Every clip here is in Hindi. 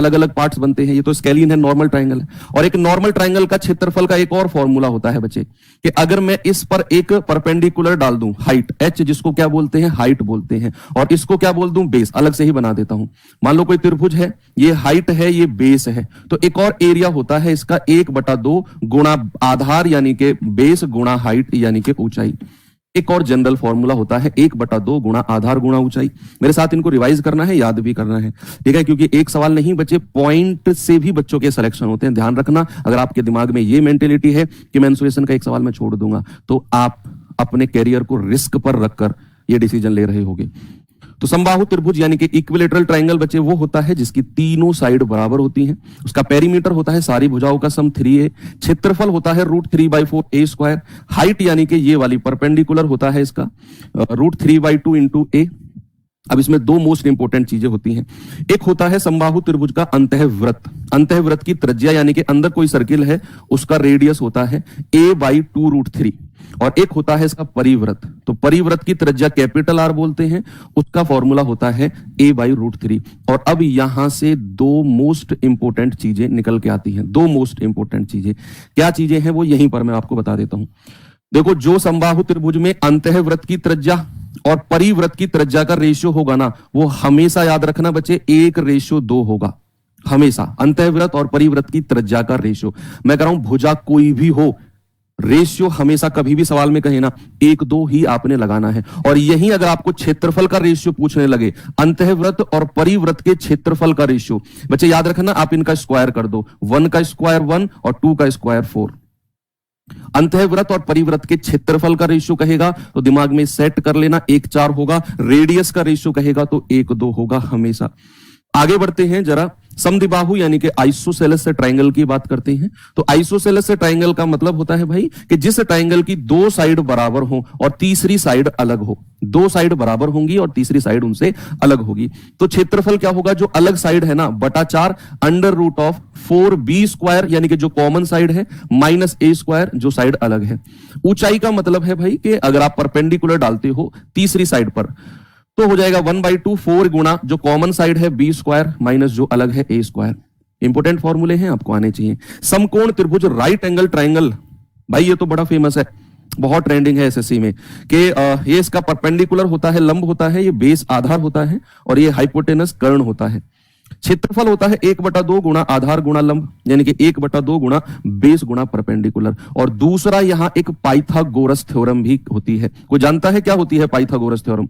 अलग अलग पार्ट्स बनते हैं। ये तो स्केलियन है, नॉर्मल ट्रायंगल है। और एक नॉर्मल ट्रायंगल का क्षेत्रफल का एक और फॉर्मूला होता है बच्चे, कि अगर मैं इस पर एक परपेंडिकुलर डाल दूं, हाइट h, जिसको क्या बोलते हैं, हाइट बोलते हैं, और इसको क्या बोल दूं, बेस, अलग से ही बना देता हूं। मान लो कोई त्रिभुज है, ये हाइट है, ये बेस है, तो एक और एरिया होता है इसका 1/2 गुणा आधार यानी कि बेस गुणा हाइट यानी कि ऊंचाई। एक और जनरल फॉर्मूला होता है 1/2 गुणा आधार गुणा ऊंचाई। मेरे साथ इनको रिवाइज करना है, याद भी करना है, ठीक है, क्योंकि एक सवाल नहीं बच्चे, पॉइंट से भी बच्चों के सिलेक्शन होते हैं, ध्यान रखना। अगर आपके दिमाग में ये मेंटेलिटी है कि मेंसुरेशन का एक सवाल मैं छोड़ दूंगा, तो आप अपने कैरियर को रिस्क पर रखकर ये डिसीजन ले रहे होंगे। तो समबाहु त्रिभुज यानी कि इक्विलेटरल ट्रायंगल बच्चे वो होता है जिसकी तीनों साइड बराबर होती हैं। उसका पेरीमीटर होता है सारी भुजाओं का सम 3a, क्षेत्रफल होता है √3/4 a², हाइट यानी कि ये वाली परपेंडिकुलर होता है इसका √3/2 इंटू a। अब इसमें दो मोस्ट इंपोर्टेंट चीजें होती हैं। एक होता है समबाहु त्रिभुज का अंतःवृत्त, अंतःवृत्त की त्रिज्या यानी कि अंदर कोई सर्किल है उसका रेडियस होता है a/2√3, और एक होता है इसका परिवृत्त। तो परिवृत्त की त्रिज्या कैपिटल R बोलते हैं, उसका फॉर्मूला होता है a/√3। और अब यहां से दो मोस्ट इंपोर्टेंट चीजें निकल के आती हैं, दो मोस्ट इंपोर्टेंट चीजें। क्या चीजें हैं वो यहीं पर मैं आपको बता देता हूं। देखो, जो समबाहु त्रिभुज में अंतःवृत्त की त्रिज्या और परिवृत्त की त्रिज्या का रेशियो होगा ना, वो हमेशा याद रखना बच्चे 1:2 होगा, हमेशा। अंतःवृत्त और परिवृत्त की त्रिज्या का रेशियो, मैं कह रहा हूं भुजा कोई भी हो, रेशियो हमेशा कभी भी सवाल में कहे ना 1:2 ही आपने लगाना है। और यही अगर आपको क्षेत्रफल का रेशियो पूछने लगे, अंतःवृत्त और परिवृत्त के क्षेत्रफल का रेशियो, बच्चे याद रखना आप इनका स्क्वायर कर दो, 1 का स्क्वायर 1 और 2 का स्क्वायर 4। अंतःवृत्त और परिवृत्त के क्षेत्रफल का रेशियो कहेगा तो दिमाग में सेट कर लेना 1:4 होगा, रेडियस का रेशियो कहेगा तो 1:2 होगा हमेशा। आगे बढ़ते हैं जरा, समद्विबाहु यानी कि आइसोसेलेस से ट्रायंगल की बात करते हैं। तो आइसोसेलेस से ट्रायंगल का मतलब होता है भाई कि जिस ट्रायंगल की दो साइड बराबर हो और तीसरी साइड अलग हो, दो साइड बराबर होंगी और तीसरी साइड उनसे अलग होगी। तो क्षेत्रफल क्या होगा, जो अलग साइड है ना, /4 √4b² यानी कि जो कॉमन साइड है, -a² जो साइड अलग है। ऊंचाई का मतलब है भाई कि अगर आप परपेंडिकुलर डालते हो तीसरी साइड पर तो हो जाएगा 1/2 4 गुणा जो कॉमन साइड है b² माइनस जो अलग है a²। इंपोर्टेंट फॉर्मूले हैं, आपको आने चाहिए। समकोण त्रिभुज राइट एंगल ट्रायंगल, भाई ये तो बड़ा फेमस है, बहुत ट्रेंडिंग है एसएससी में, कि ये इसका परपेंडिकुलर होता है, लंब होता है, ये बेस आधार होता है, और ये हाइपोटेनस कर्ण होता है। क्षेत्रफल होता है 1/2 गुणा आधार गुणा लंब, यानी कि 1/2 गुणा बेस गुणा परपेंडिकुलर। और दूसरा यहां एक पाइथागोरस थ्योरम भी होती है। कोई जानता है क्या होती है Pythagoras theorem?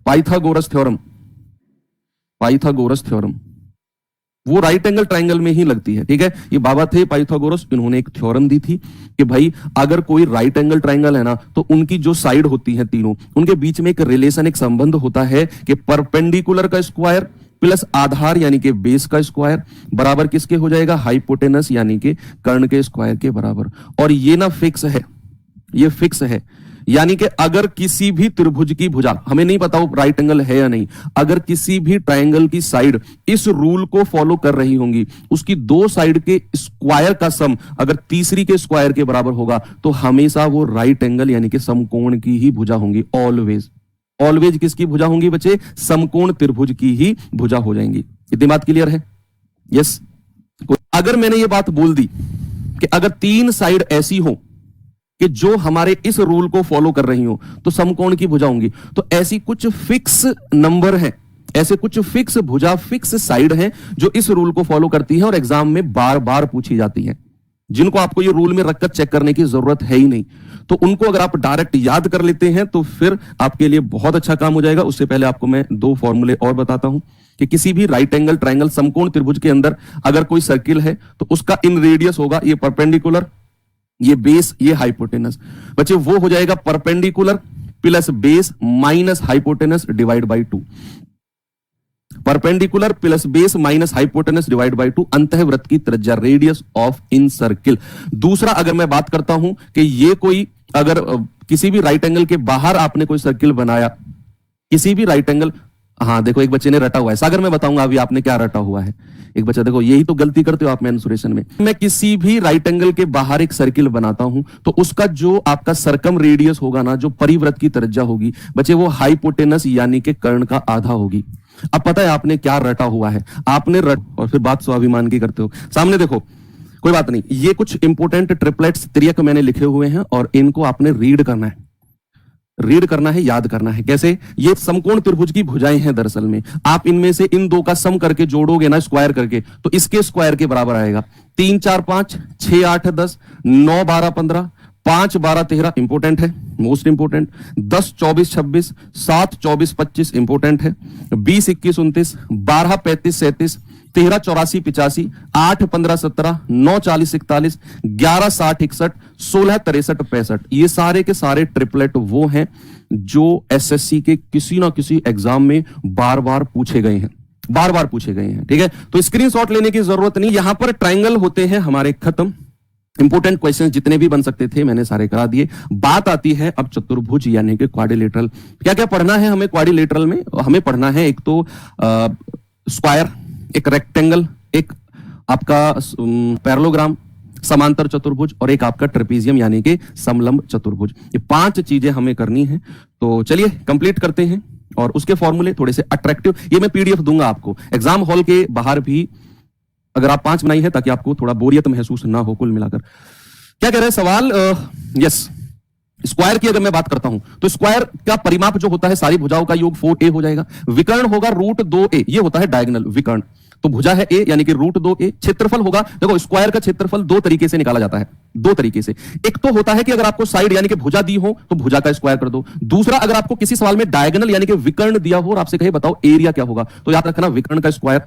Pythagoras theorem, Pythagoras theorem वो राइट एंगल ट्रायंगल में ही लगती है, ठीक है। ये बाबा थे पाइथागोरस, इन्होंने एक थ्योरम दी थी कि भाई अगर कोई राइट एंगल ट्रायंगल है ना, तो उनकी जो साइड होती है तीनों, उनके बीच में एक रिलेशन, एक संबंध होता है कि परपेंडिकुलर का स्क्वायर प्लस आधार यानी कि बेस का स्क्वायर बराबर किसके हो जाएगा, हाइपोटेनस यानी कि कर्ण के स्क्वायर के बराबर। और ये ना फिक्स है, ये फिक्स है, यानी कि अगर किसी भी त्रिभुज की भुजा, हमें नहीं पता वो राइट एंगल है या नहीं, अगर किसी भी ट्रायंगल की साइड इस रूल को फॉलो कर रही होंगी, उसकी दो साइड के स्क्वायर का सम अगर तीसरी के स्क्वायर के बराबर होगा, तो हमेशा वो राइट एंगल यानी कि समकोण की ही भुजा होंगी। ऑलवेज, ऑलवेज किसकी भुजा होंगी बच्चे? समकोण त्रिभुज की ही भुजा हो जाएंगी। इतनी बात क्लियर है? यस। अगर मैंने ये बात बोल दी कि अगर तीन साइड ऐसी हो कि जो हमारे इस रूल को फॉलो कर रही हो तो समकोण की भुजा होंगी, तो ऐसी कुछ फिक्स नंबर है, ऐसे कुछ फिक्स भुजा, फिक्स साइड है जो इस रूल को फॉलो करती है और एग्जाम में बार बार पूछी जाती है, जिनको आपको ये रूल में रखकर चेक करने की जरूरत है ही नहीं। तो उनको अगर आप डायरेक्ट याद कर लेते हैं तो फिर आपके लिए बहुत अच्छा काम हो जाएगा। उससे पहले आपको मैं दो फॉर्मूले और बताता हूं कि किसी भी राइट एंगल ट्रायंगल समकोण त्रिभुज के अंदर अगर कोई सर्किल है तो उसका इन रेडियस होगा ये परपेंडिकुलर, ये बेस, ये हाइपोटेनस। बच्चे वो हो जाएगा perpendicular plus base minus hypotenuse divide by 2। Perpendicular plus base minus hypotenuse divide by 2 अंतःवृत्त की त्रिज्या, रेडियस ऑफ इन सर्किल। दूसरा अगर मैं बात करता हूं कि ये कोई अगर किसी भी राइट एंगल के बाहर आपने कोई सर्किल बनाया, किसी भी राइट एंगल, हाँ देखो एक बच्चे ने रटा हुआ है, सागर मैं बताऊंगा अभी आपने क्या रटा हुआ है। एक बच्चा देखो, यही तो गलती करते हो आप मेंसुरेशन में। मैं किसी भी राइट एंगल के बाहर एक सर्किल बनाता हूं तो उसका जो आपका सर्कम रेडियस होगा ना, जो परिवृत्त की त्रिज्या होगी बच्चे, वो हाइपोटेनस यानी कि कर्ण का आधा होगी। अब पता है आपने क्या रटा हुआ है, आपने रट और फिर बात स्वाभिमान की करते हो। सामने देखो, कोई बात नहीं, ये कुछ इंपोर्टेंट ट्रिपलेट्स त्रियक मैंने लिखे हुए हैं और इनको आपने रीड करना है, रीड करना है, याद करना है। कैसे? ये समकोण त्रिभुज की भुजाएं हैं दरअसल में। आप इनमें से इन दो का सम करके जोड़ोगे ना स्क्वायर करके, तो इसके स्क्वायर के बराबर आएगा। 3 4 5 6 8 10 9 12 15 5 12 13 इंपोर्टेंट है, मोस्ट इंपोर्टेंट। 10 24 26 7 24 25 इंपोर्टेंट है। 20 21 29 12 35 37 13 84 85 8 15 17 9 40 41 11 60 61 16 63 65 ये सारे के सारे ट्रिपलेट वो हैं जो एसएससी के किसी ना किसी एग्जाम में बार बार पूछे गए हैं, बार बार पूछे गए हैं। ठीक है, तो स्क्रीनशॉट लेने की जरूरत नहीं। यहां पर ट्राइंगल होते हैं हमारे खत्म। इंपोर्टेंट क्वेश्चंस जितने भी बन सकते थे मैंने सारे करा दिए। बात आती है अब चतुर्भुज यानी कि क्वाड्रिलेटरल। क्या क्या पढ़ना है हमें क्वाड्रिलेटरल में? हमें पढ़ना है एक तो स्क्वायर, एक रेक्टेंगल, एक आपका पैरेललोग्राम समांतर चतुर्भुज और एक आपका ट्रेपीजियम यानी कि समलंब चतुर्भुज। ये 5 चीजें हमें करनी है। तो चलिए कंप्लीट करते हैं और उसके फॉर्मूले थोड़े से अट्रैक्टिव, ये मैं पीडीएफ दूंगा आपको एग्जाम हॉल के बाहर भी, अगर आप 5 बनाई है ताकि आपको थोड़ा बोरियत महसूस ना हो। कुल मिलाकर क्या कह रहे हैं सवाल? यस, स्क्वायर की अगर मैं बात करता हूं तो स्क्वायर का परिमाप जो होता है सारी भुजाओं का योग 4a हो जाएगा। विकर्ण होगा √2a, ये होता है डायगोनल विकर्ण। तो भुजा है a यानी कि √2a। क्षेत्रफल होगा, देखो स्क्वायर का क्षेत्रफल 2 तरीके से निकाला जाता है, 2 तरीके से। एक तो होता है कि अगर आपको साइड यानी कि भुजा दी हो तो भुजा का स्क्वायर कर दो। दूसरा, अगर आपको किसी सवाल में डायगोनल यानी कि विकर्ण दिया हो और आपसे कहे बताओ एरिया क्या होगा, तो याद रखना विकर्ण का स्क्वायर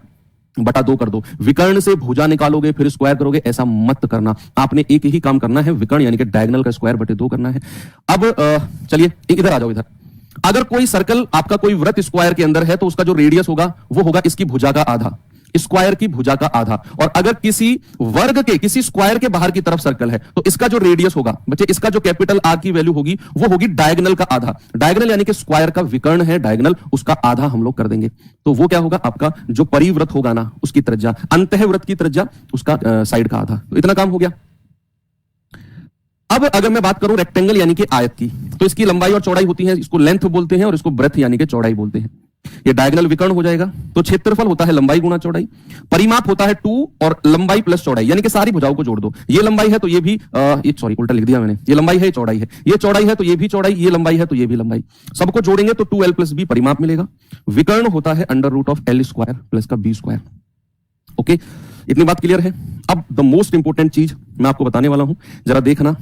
बटा 2 कर दो। विकर्ण से भुजा निकालोगे फिर स्क्वायर करोगे, ऐसा मत करना। आपने एक ही काम करना है, विकर्ण यानी कि डायगोनल का स्क्वायर बटे 2 करना है। अब चलिए इधर आ जाओ। इधर अगर कोई सर्कल आपका कोई वृत्त स्क्वायर के अंदर है तो उसका जो रेडियस होगा वो होगा इसकी भुजा का आधा, स्क्वायर की भुजा का आधा। और अगर किसी वर्ग के, किसी स्क्वायर के बाहर की तरफ सर्कल है तो इसका जो रेडियस होगा बच्चे, इसका जो कैपिटल आर की वैल्यू होगी वो होगी डायगोनल का आधा। डायगोनल यानी कि स्क्वायर का विकर्ण है डायगोनल, उसका आधा हम लोग कर देंगे। तो वो क्या होगा? आपका जो परिवृत्त होगा ना उसकी त्रिज्या, अंतःवृत्त की त्रिज्या, उसका साइड का आधा। तो इतना काम हो गया। अब अगर मैं बात करूं रेक्टेंगल यानी कि आयत की, तो इसकी लंबाई और चौड़ाई होती है, इसको लेंथ बोलते हैं और इसको ब्रेथ यानी कि चौड़ाई बोलते हैं। ये डायगोनल विकर्ण हो जाएगा। तो क्षेत्रफल होता है लंबाई गुणा चौड़ाई, परिमाप होता है 2 और लंबाई प्लस चौड़ाई यानी कि सारी भुजाओं को जोड़ दो। ये लंबाई है तो ये भी सॉरी उल्टा लिख दिया मैंने, ये लंबाई है, ये चौड़ाई है, ये चौड़ाई है तो ये भी चौड़ाई, ये लंबाई है तो ये भी लंबाई, सबको जोड़ेंगे तो 2l + b परिमाप मिलेगा। विकर्ण होता है √(l² प्लस का b²। ओके, इतनी बात क्लियर है। अब द मोस्ट इंपोर्टेंट चीज मैं आपको बताने वाला हूं, जरा देखना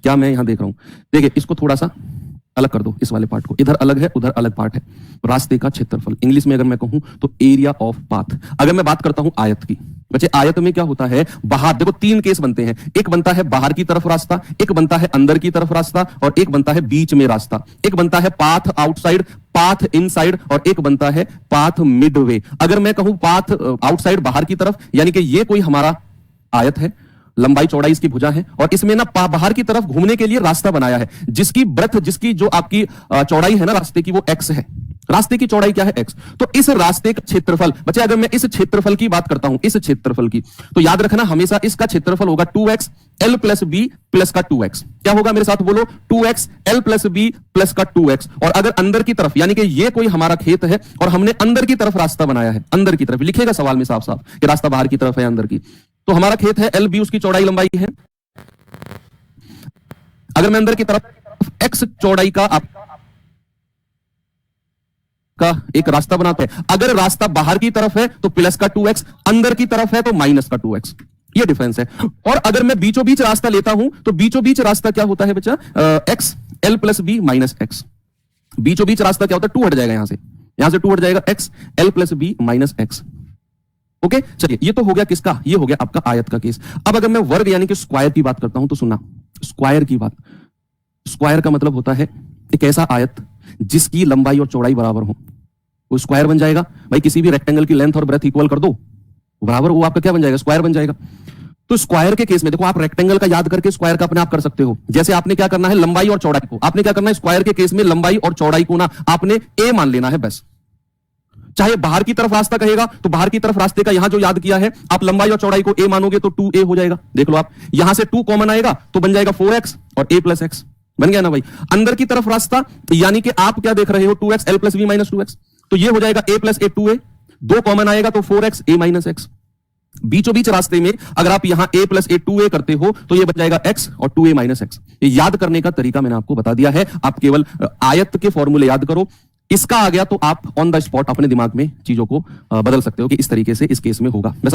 क्या मैं यहां देख रहा हूं। देखिए इसको थोड़ा सा अलग कर दो, इस वाले पार्ट को, इधर अलग है उधर अलग पार्ट है। रास्ते का क्षेत्रफल, इंग्लिश में अगर मैं कहूं तो एरिया ऑफ पाथ। अगर मैं बात करता हूं आयत की, बच्चे आयत में क्या होता है? बाहर, देखो 3 केस बनते हैं। एक बनता है बाहर की तरफ रास्ता, एक बनता है अंदर की तरफ रास्ता और एक बनता है बीच में रास्ता। एक बनता है पाथ आउटसाइड, पाथ इनसाइड और एक बनता है पाथ मिडवे। अगर मैं कहूं पाथ आउटसाइड बाहर की तरफ, यानी कि ये कोई हमारा आयत है, लंबाई चौड़ाई इसकी भुजा है और इसमें ना बाहर की तरफ घूमने के लिए रास्ता बनाया है, जिसकी ब्रेथ, जिसकी जो आपकी चौड़ाई है ना रास्ते की, वो x है। रास्ते की चौड़ाई क्या है? x। तो इस रास्ते का क्षेत्रफल, बच्चे अगर मैं इस क्षेत्रफल की बात करता हूं, इस क्षेत्रफल की, तो याद रखना हमेशा इसका क्षेत्रफल होगा 2x l + b प्लस का 2x। क्या होगा मेरे साथ बोलो? 2x l + b प्लस का 2x। और अगर अंदर की तरफ, यानी कि ये कोई हमारा खेत है और हमने अंदर की तरफ रास्ता बनाया है, अंदर की तरफ लिखेगा सवाल में साफ साफ कि रास्ता बाहर की तरफ है अंदर की, तो हमारा खेत है l b, उसकी चौड़ाई लंबाई है। अगर मैं अंदर की तरफ x चौड़ाई का एक रास्ता बनाते हैं, अगर रास्ता बाहर की तरफ है तो प्लस का 2x, अंदर की तरफ है तो माइनस का 2x, ये डिफरेंस है। और अगर मैं बीचों बीच रास्ता लेता हूं तो बीचों बीच रास्ता क्या होता है बच्चा? x l + b - x। बीचों बीच रास्ता क्या होता है? 2 हट जाएगा, यहां से 2 हट जाएगा, x l + b - x। Okay, चलिए ये तो हो गया किसका? ये हो गया आपका आयत का केस। अब अगर मैं वर्ग यानी कि स्क्वायर की बात करता हूं तो सुनना, स्क्वायर की बात, स्क्वायर का मतलब होता है एक ऐसा आयत जिसकी लंबाई और चौड़ाई बराबर हो, वो स्क्वायर बन जाएगा। भाई किसी भी रेक्टेंगल की लेंथ और ब्रेथ इक्वल कर दो, बराबर, वो आपका क्या बन जाएगा? स्क्वायर बन जाएगा। तो स्क्वायर के केस में देखो, आप रेक्टेंगल का याद करके स्क्वायर का अपने आप कर सकते हो। जैसे आपने क्या करना है, लंबाई और चौड़ाई को, आपने क्या करना है स्क्वायर के केस में, लंबाई और चौड़ाई को ना आपने a मान लेना है बस। चाहे बाहर की तरफ रास्ता कहेगा तो बाहर की तरफ रास्ते का यहां जो याद किया है, आप लंबाई और चौड़ाई को a मानोगे तो 2a हो जाएगा। देख लो आप, यहां से 2 कॉमन आएगा तो बन जाएगा 4x और a + x, बन गया ना भाई। अंदर की तरफ रास्ता यानी कि आप क्या देख रहे हो? 2x l + b - 2x। तो ये हो जाएगा a plus A 2a, 2 common आएगा तो 4x a माइनस एक्स। बीचों बीच रास्ते में अगर आप यहां a प्लस ए 2a करते हो तो ये बन जाएगा x और 2a माइनस एक्स। ये याद करने का तरीका मैंने आपको बता दिया है, आप केवल आयत के फॉर्मूले याद करो। इसका आ गया तो आप ऑन द स्पॉट अपने दिमाग में चीजों को बदल सकते हो कि इस तरीके से इस केस में होगा। बस आप